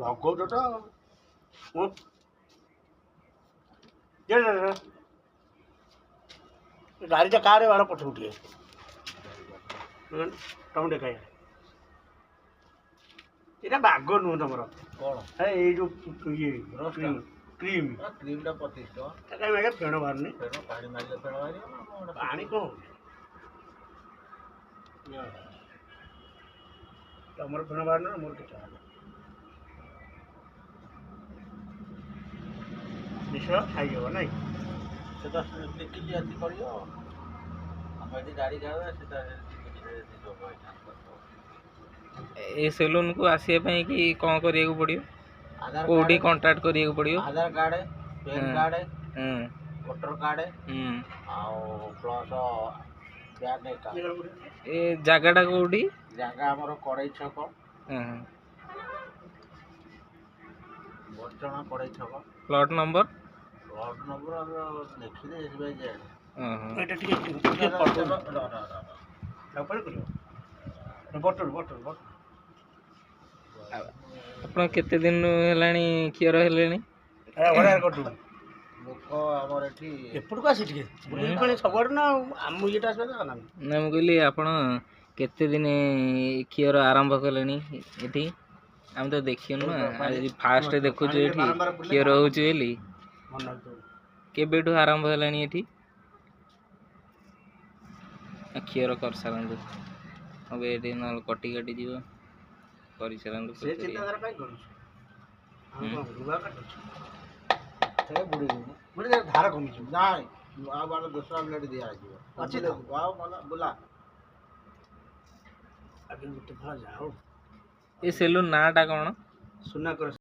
ଲଗଉଛ ତ ଗାଡ଼ିଟା କାରେ ବାଡ଼ ପଛକୁ ଟିକେ ତମେ ଟିକେ ଖାଇବା ଏଇଟା ବାଗ ନୁହଁ ତମର କ'ଣ ଏଇ ଯେଉଁ ଇଏ କ୍ରିମ୍ କ୍ରିମ୍ଟା 25 ଟଙ୍କା କାହିଁ ଆଜ୍ଞା ଫେଣ ବାହାରୁନି ପାଣି ମାରିଲେ ଫେଣ ବାହାରିବ ପାଣି କ'ଣ ତମର ଫେଣ ବାହାରୁନି ନା ମୋର କିଛି ନିଶ୍ଚୟ ଖାଇହେବ ନାଇଁ ସେଟା ଦେଖିକି ଆଜି କରିବ ଆମେ ଏଠି ଗାଡ଼ି ଖାଇବା ସେଟା ଏ ସେଲୁନ୍ को आसिया ପାଇଁ କି କ'ଣ କରିବାକୁ ପଡ଼ିବ କୋଉଠି କଣ୍ଟାକ୍ଟ କରିବାକୁ ପଡ଼ିବ Aadhaar card PAN card voter card ଆଉ ପ୍ଲସ୍ ବ୍ୟାଙ୍କ ଆକାଉଣ୍ଟ ଏ ଜାଗାଟା କୋଉଠି ଜାଗା ଆମର କଡ଼େଇ ଛକ ବର୍ଚଣା କଡ଼େଇ ଛକ ପ୍ଲଟ୍ ନମ୍ବର ଦେଖିଲେ ସେଥିପାଇଁ ଯାଏ ଆପଣ କେତେ ଦିନ ହେଲାଣି କ୍ଷୀର ହେଲେଣି ଲୋକ ଆମର ଏଠି ଏପଟକୁ ଆସି ଟିକେ ସବୁଆଡ଼େ ନା ଆମ ଇଏଟା ଆସିବା ନା ମୁଁ କହିଲି ଆପଣ କେତେ ଦିନ କ୍ଷୀର ଆରମ୍ଭ କଲେଣି ଏଠି ଆମେ ତ ଦେଖିନୁ ନା ଆଜି ଫାଷ୍ଟ ଦେଖୁଛୁ ଏଠି କ୍ଷୀର ହେଉଛି ବୋଲି କେବେଠୁ ଆରମ୍ଭ ହେଲାଣି ଏଠି କ୍ଷୀର କରିସାରନ୍ତୁ ଏବେ ଏଠି ନହେଲେ କଟି କାଟି ଯିବ କରିସାରନ୍ତୁ ଧାର କମିଯିବ ନାଇଁ ଆଉ ବାଟ ଦୋସରା ପ୍ଲେଟ୍ ଦିଆଯିବ ଅଛି ତ ବୁଲା ଆଗେ ଗୋଟେ ଭଲ ଯାଉ ଏ ସେଲୁନ୍ ନାଁଟା କ'ଣ ସୁନାକର